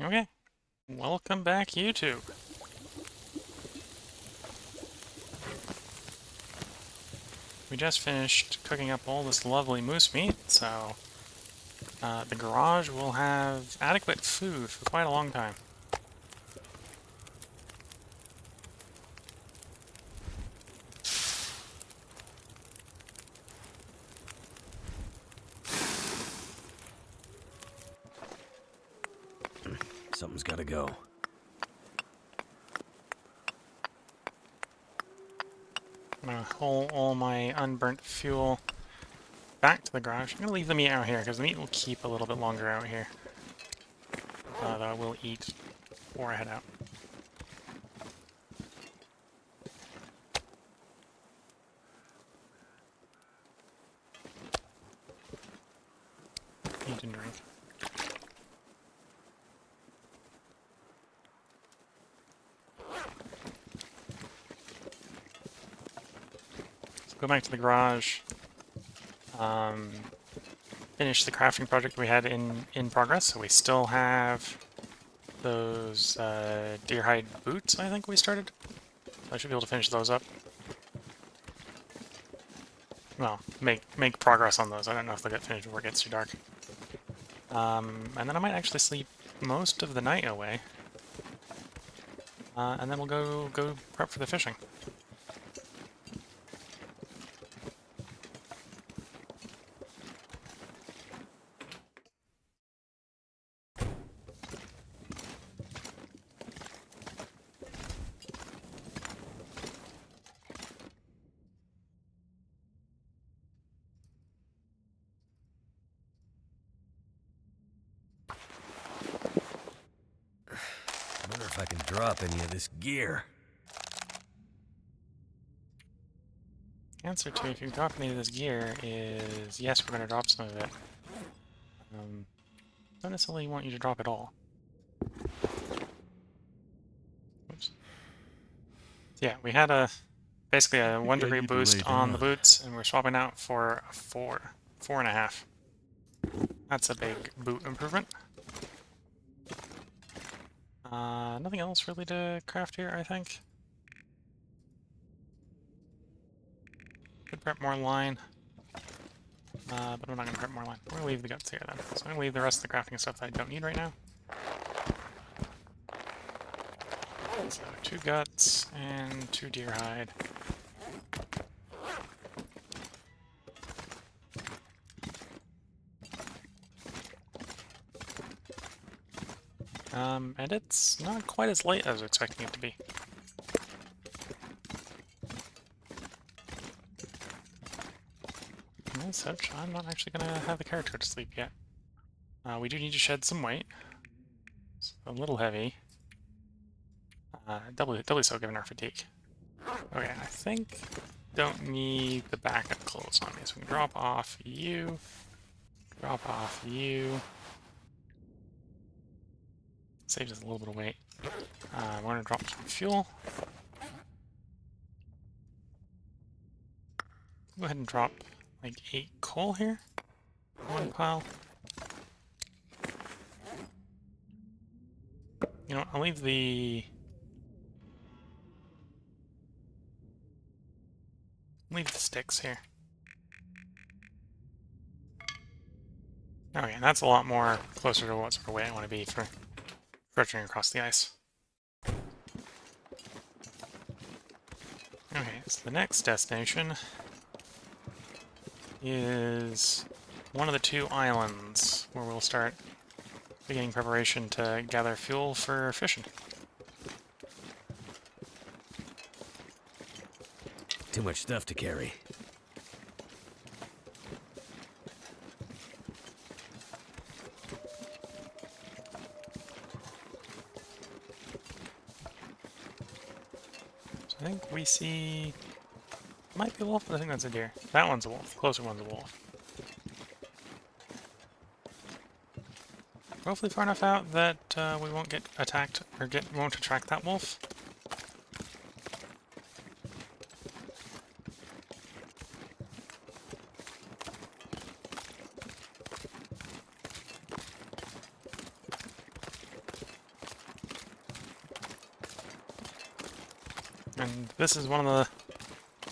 Okay, welcome back, YouTube. We just finished cooking up all this lovely moose meat, so the garage will have adequate food for quite a long time. Something's gotta go. I'm gonna haul all my unburnt fuel back to the garage. I'm gonna leave the meat out here because the meat will keep a little bit longer out here. Though I will eat before I head out. Eat and drink. So go back to the garage. Finish the crafting project we had in progress. So we still have those deer hide boots, I think we started. I should be able to finish those up. Well, make progress on those. I don't know if they'll get finished before it gets too dark. And then I might actually sleep most of the night away. And then we'll go prep for the fishing. I wonder if I can drop any of this gear. Answer to if you drop any of this gear is yes, we're going to drop some of it. Don't necessarily want you to drop it all. Oops. Yeah, we had basically a 1 degree boost on the boots, and we're swapping out for a 4.5. That's a big boot improvement. Nothing else really to craft here, I think. Could prep more line. But I'm not going to prep more line. We're going to leave the guts here then. So I'm going to leave the rest of the crafting stuff that I don't need right now. So 2 guts and 2 deer hide. And it's not quite as late as I was expecting it to be. As such, I'm not actually going to have the character to sleep yet. We do need to shed some weight. It's a little heavy. Doubly so given our fatigue. Okay, I think don't need the backup clothes on me, so we can drop off you. Drop off you. Saves us a little bit of weight. We're going to drop some fuel. Go ahead and drop like 8 coal here. 1 pile. You know what, I'll leave the sticks here. Okay, that's a lot more closer to what sort of way I want to be for stretching across the ice. Okay, so the next destination is one of the 2 islands where we'll start beginning preparation to gather fuel for fishing. Too much stuff to carry. So I think we see... Might be a wolf, but I think that's a deer. That one's a wolf. Closer one's a wolf. Hopefully far enough out that we won't get attacked, or won't attract that wolf. And this is one of the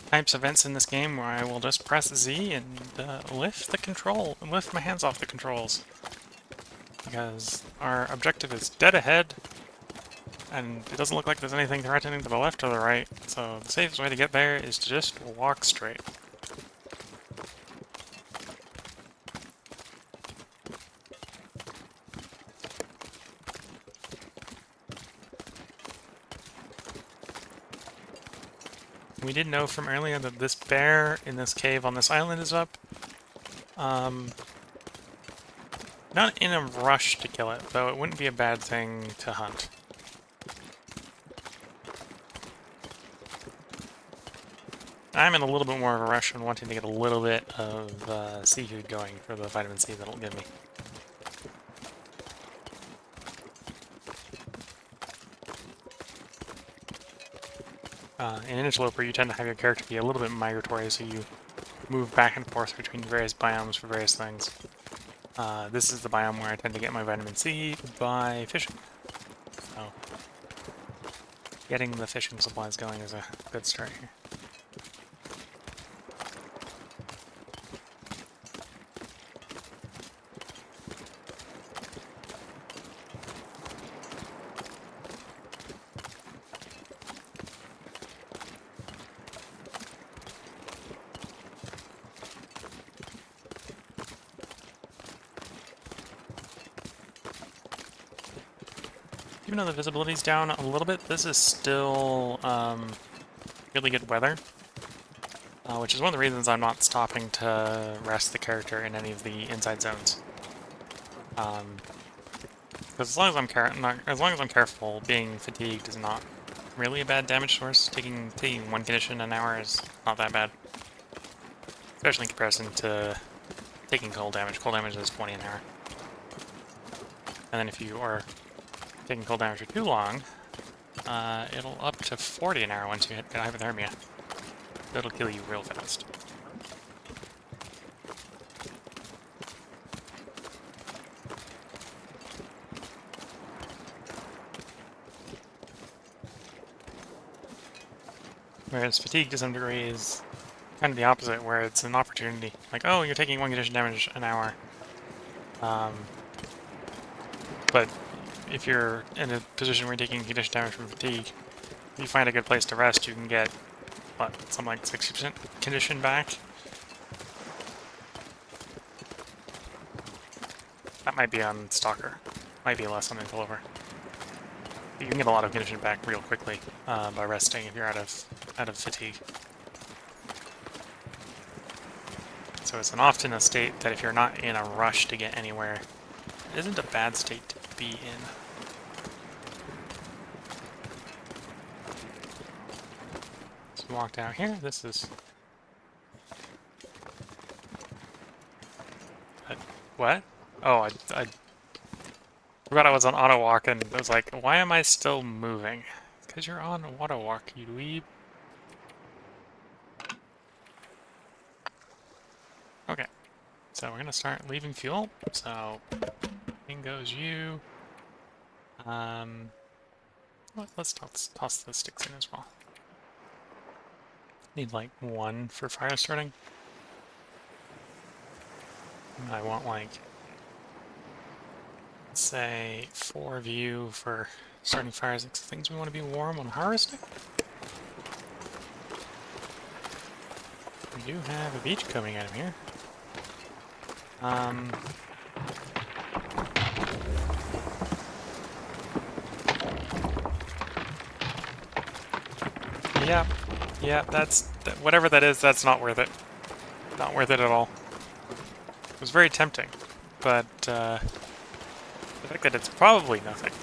types of events in this game where I will just press Z and lift my hands off the controls. Because our objective is dead ahead, and it doesn't look like there's anything threatening to the left or the right, so the safest way to get there is to just walk straight. We did know from earlier that this bear in this cave on this island is up. Not in a rush to kill it, though it wouldn't be a bad thing to hunt. I'm in a little bit more of a rush and wanting to get a little bit of seafood going for the vitamin C that'll give me. In Interloper, you tend to have your character be a little bit migratory, so you move back and forth between various biomes for various things. This is the biome where I tend to get my vitamin C by fishing. So, getting the fishing supplies going is a good start here. Even though the visibility's down a little bit, this is still really good weather, which is one of the reasons I'm not stopping to rest the character in any of the inside zones. Because as long as I'm careful, being fatigued is not really a bad damage source. Taking one condition an hour is not that bad, especially in comparison to taking cold damage. Cold damage is 20 an hour, and then if you are taking cold damage for too long, it'll up to 40 an hour once you hit hypothermia. That'll kill you real fast. Whereas fatigue to some degree is kind of the opposite, where it's an opportunity. Like, oh, you're taking one condition damage an hour. But if you're in a position where you're taking condition damage from fatigue, if you find a good place to rest, you can get, what, something like 60% condition back? That might be on Stalker. Might be less on Interloper. You can get a lot of condition back real quickly by resting if you're out of fatigue. So it's often a state that if you're not in a rush to get anywhere, it isn't a bad state to be in. So we walked out here. This is... what? Oh, I forgot I was on auto walk and I was like, why am I still moving? Because you're on auto walk, you dweeb. Okay, so we're gonna start leaving fuel. So, in goes you. Let's toss the sticks in as well. Need like 1 for fire starting. And I want like, say, 4 of you for starting fires. It's things we want to be warm on harvesting. We do have a beach coming out of here. Yeah, whatever that is, that's not worth it. Not worth it at all. It was very tempting, but the fact that it's probably nothing.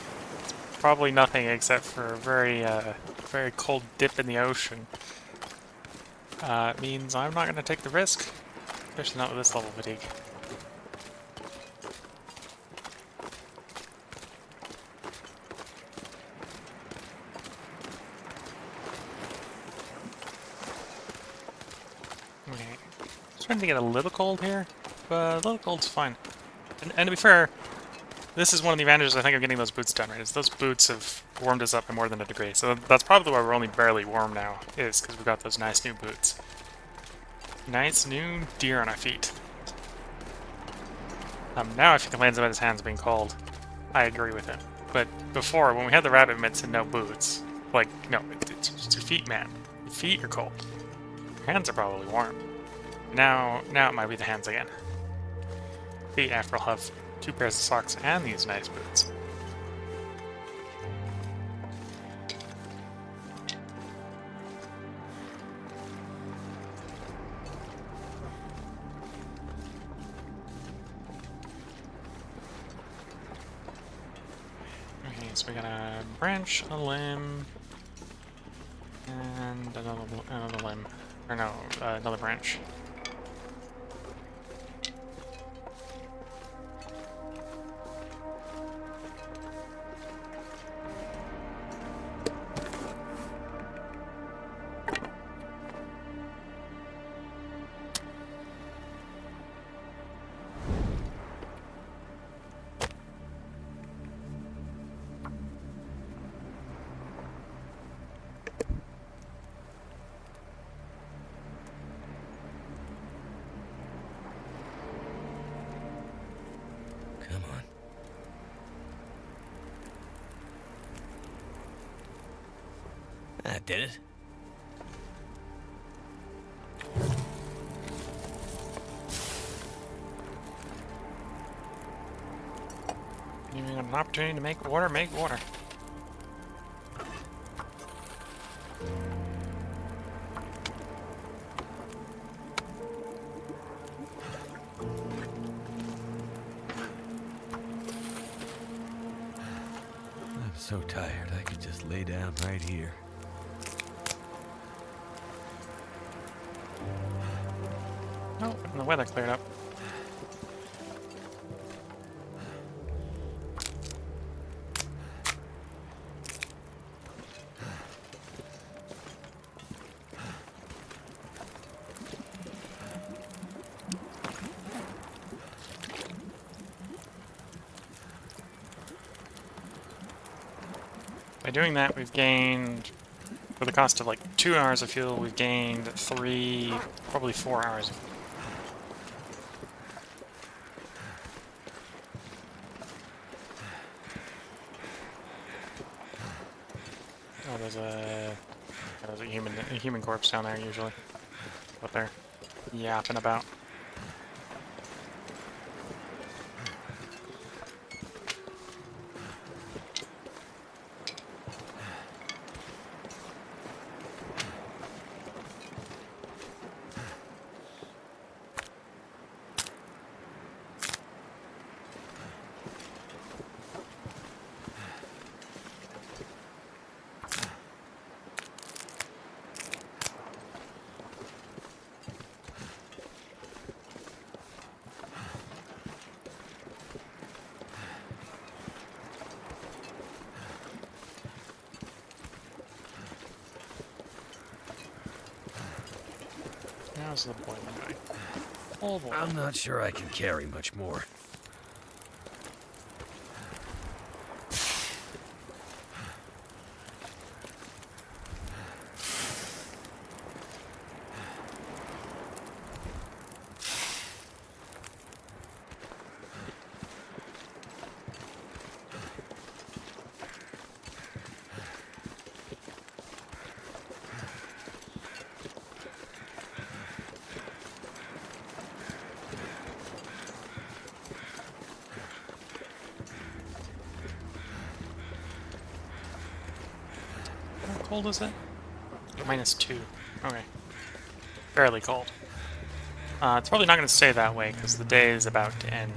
It's probably nothing except for a very cold dip in the ocean. Means I'm not going to take the risk, especially not with this level of fatigue. Okay, starting to get a little cold here, but a little cold's fine. And to be fair, this is one of the advantages, I think, of getting those boots done, right? Is those boots have warmed us up by more than a degree. So that's probably why we're only barely warm now, is because we've got those nice new boots. Nice new deer on our feet. Now if he complains about his hands being cold, I agree with him. But before, when we had the rabbit mitts and no boots, like, no, it's just your feet, man. Your feet are cold. Your hands are probably warm. Now it might be the hands again. Feet, after all, have 2 pairs of socks and these nice boots. Okay, so we got a branch, a limb, and another limb. Or no, another branch. Come on. That did it. You got an opportunity to make water, make water. I'm so tired, I could just lay down right here. Oh, and the weather cleared up. By doing that, we've gained, for the cost of like 2 hours of fuel, we've gained 3, probably 4 hours. Oh, there's a human corpse down there usually. What they're yapping about. How's the boiling going? Oh boy. I'm not sure I can carry much more. How cold is it? -2. Okay. Fairly cold. It's probably not going to stay that way because the day is about to end.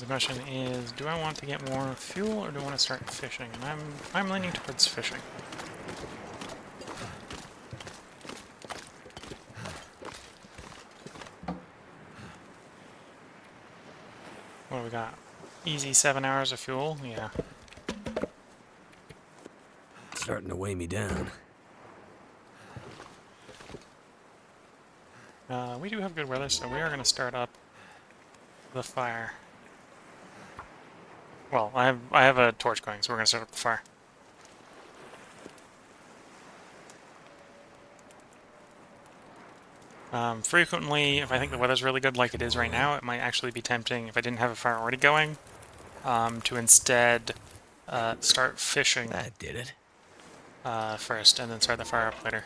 the question is, do I want to get more fuel or do I want to start fishing? And I'm leaning towards fishing. What do we got? Easy 7 hours of fuel? Yeah. It's starting to weigh me down. We do have good weather, so we are going to start up the fire. Well, I have a torch going, so we're going to start up the fire. Frequently, if I think the weather's really good like it is right now, it might actually be tempting, if I didn't have a fire already going, to instead start fishing That did it. first, and then start the fire up later.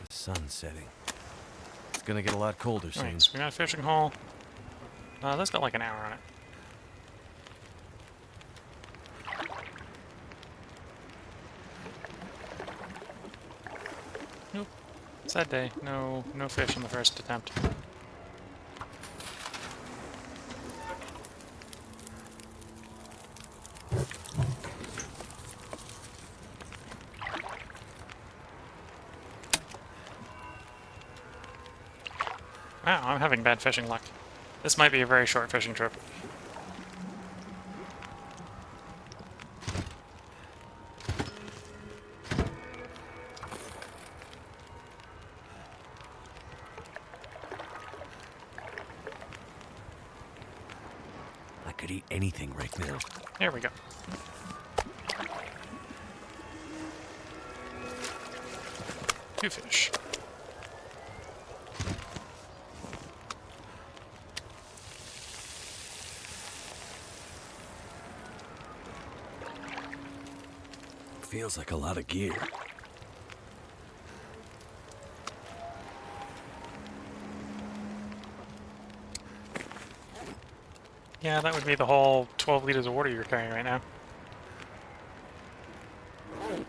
The sun's setting. It's gonna get a lot colder soon. Alright, so we got a fishing hole. That's got like an hour on it. Nope. Sad day. No fish in the first attempt. Wow, I'm having bad fishing luck. This might be a very short fishing trip. I could eat anything right now. There we go. Two fish. Feels like a lot of gear. Yeah, that would be the whole 12 liters of water you're carrying right now. In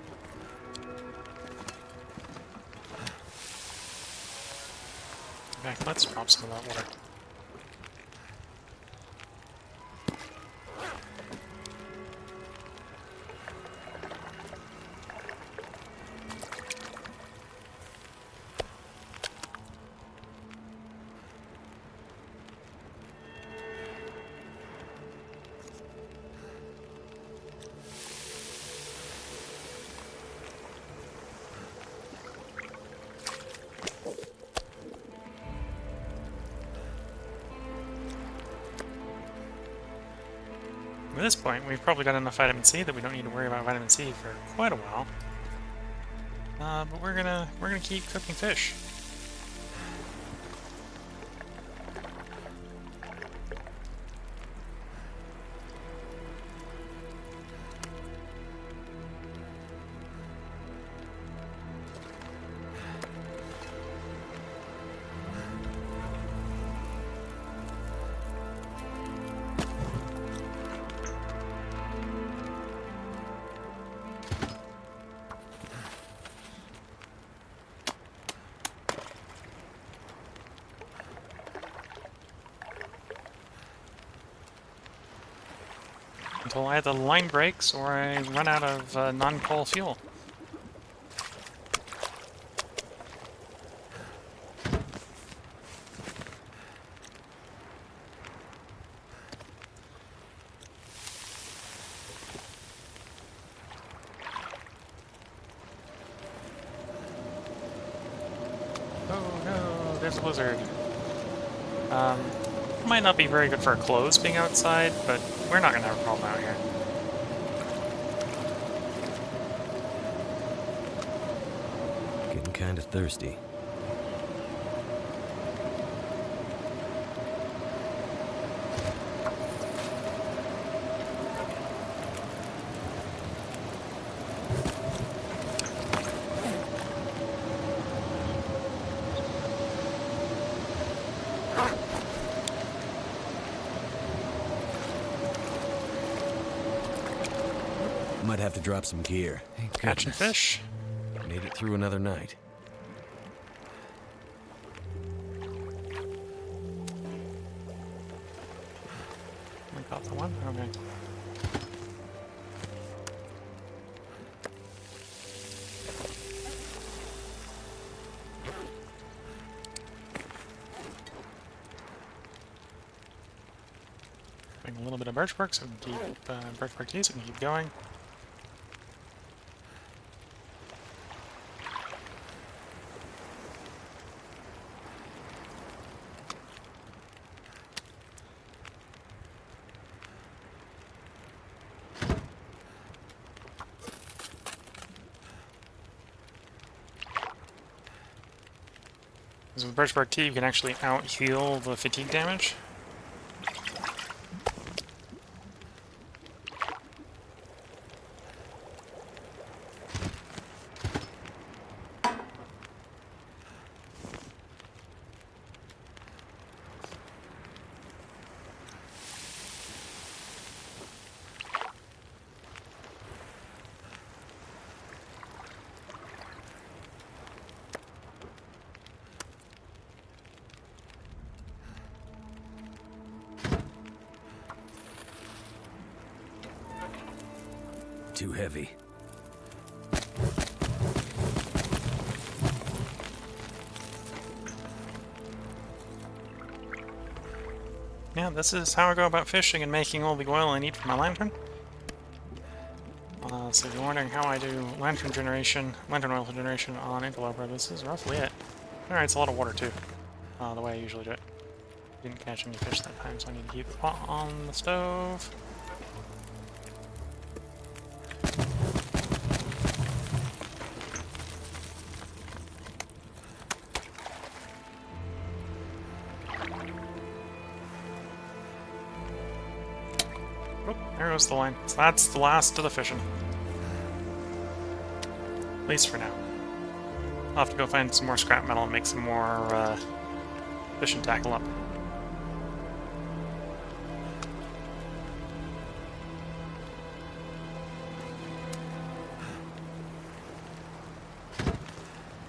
fact, let's drop some of that water. At this point, we've probably got enough vitamin C that we don't need to worry about vitamin C for quite a while. But we're gonna keep cooking fish. Until either the line breaks or I run out of non-coal fuel. Oh no, there's a blizzard. Might not be very good for our clothes being outside, but we're not going to have a problem out here. Getting kind of thirsty. Might have to drop some gear. Thank Catching goodness. fish. Made it through another night. I got the one. Okay. A little bit of birchbark, so we can keep birchbark tea, so we can keep going. Because with birchbark tea, you can actually out-heal the fatigue damage. Too heavy. Yeah, this is how I go about fishing and making all the oil I need for my lantern. So if you're wondering how I do lantern oil generation on Interloper, this is roughly it. Alright, it's a lot of water too, the way I usually do it. Didn't catch any fish that time, so I need to keep the pot on the stove. Oh, there goes the line. So that's the last of the fishing. At least for now. I'll have to go find some more scrap metal and make some more fishing tackle up.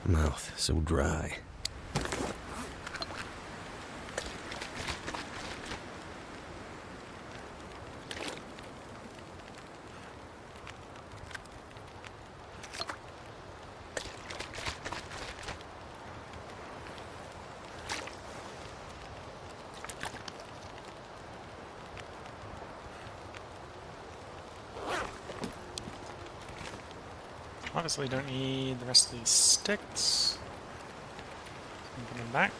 Mouth so dry. Obviously don't need the rest of these sticks. Put them back.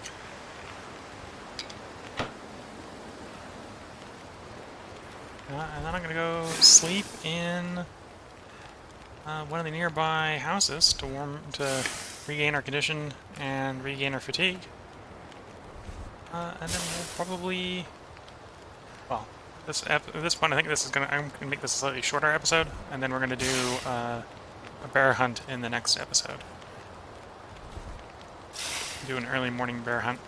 And then I'm gonna go sleep in one of the nearby houses to regain our condition and regain our fatigue. And then we'll probably, well, at this point I think I'm gonna make this a slightly shorter episode, and then we're gonna do a bear hunt in the next episode. Do an early morning bear hunt.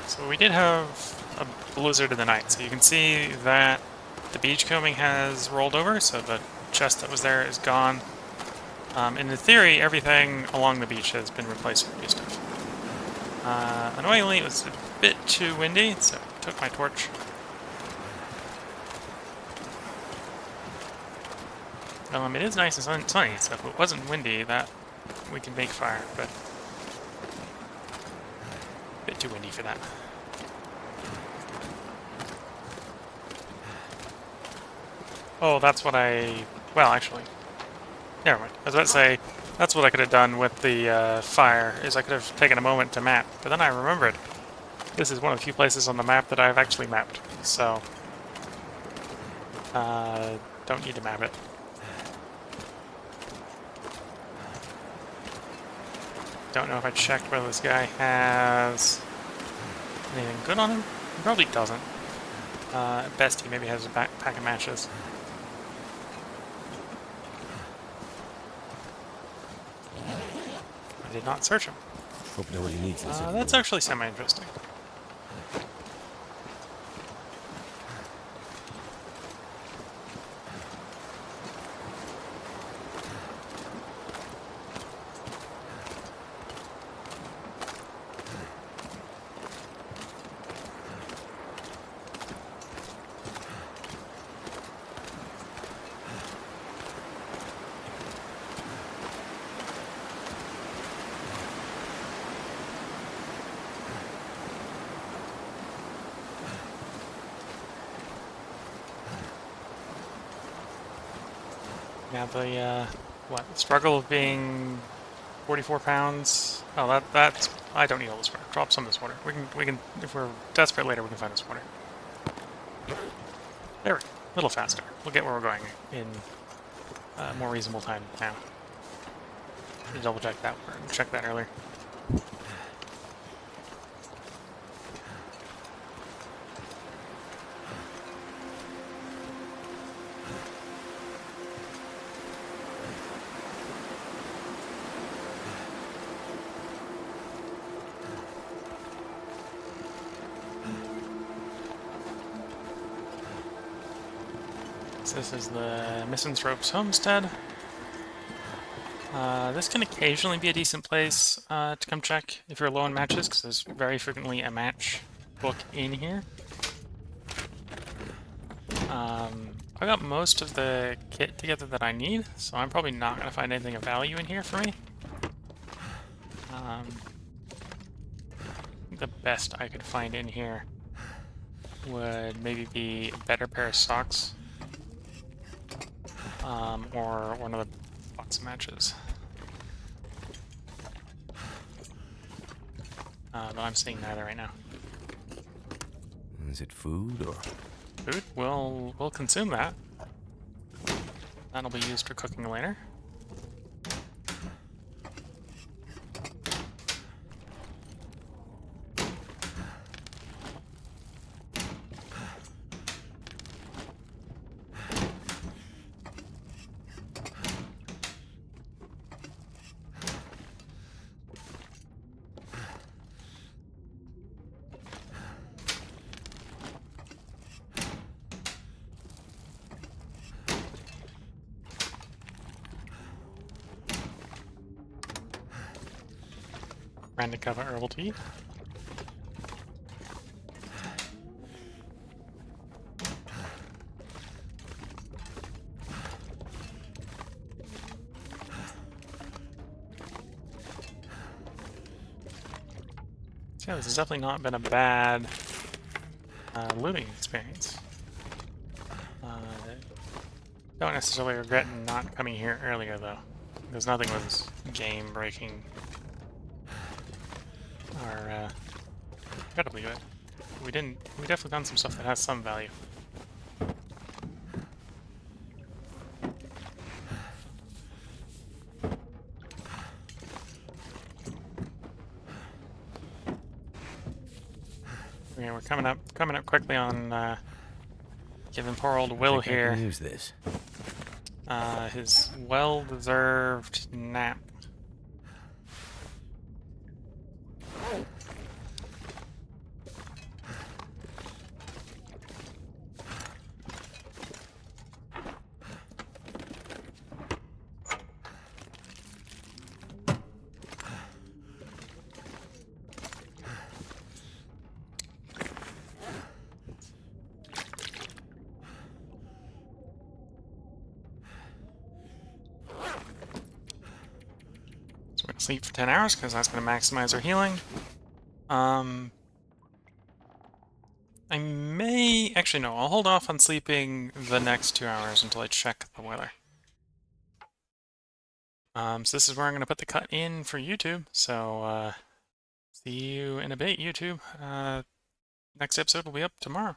So we did have a blizzard in the night, so you can see that the beachcombing has rolled over, so the chest that was there is gone. In theory, everything along the beach has been replaced with new stuff. Annoyingly, it was a bit too windy, so I took my torch. It is nice and sunny, so if it wasn't windy, that we could make fire, but a bit too windy for that. Oh, that's what well, actually, never mind. I was about to say, that's what I could have done with the fire, is I could have taken a moment to map, but then I remembered this is one of the few places on the map that I've actually mapped, so don't need to map it. Don't know if I checked whether this guy has anything good on him. He probably doesn't. At best, he maybe has a pack of matches. I did not search him. Hope nobody needs this anymore. That's actually semi-interesting. Yeah, the struggle of being 44 pounds. Oh, that's I don't need all this water. Drop some of this water. We can if we're desperate later, we can find this water. There we go. A little faster. We'll get where we're going in more reasonable time now. Should double check that. Check that earlier. This is the Misanthrope's homestead. This can occasionally be a decent place to come check if you're low on matches, because there's very frequently a match book in here. I got most of the kit together that I need, so I'm probably not going to find anything of value in here for me. The best I could find in here would maybe be a better pair of socks. Or one of the box of matches. But I'm seeing neither right now. Is it food or? Food? We'll consume that. That'll be used for cooking later. Random cover herbal tea. So yeah, this has definitely not been a bad looting experience. Don't necessarily regret not coming here earlier though, because nothing was game-breaking or incredibly good. We definitely found some stuff that has some value. Okay, we're coming up quickly on giving poor old Will here I can use this. his well-deserved nap. Sleep for 10 hours because that's going to maximize our healing. I may... Actually, no. I'll hold off on sleeping the next 2 hours until I check the weather. So this is where I'm going to put the cut in for YouTube. So, see you in a bit, YouTube. Next episode will be up tomorrow.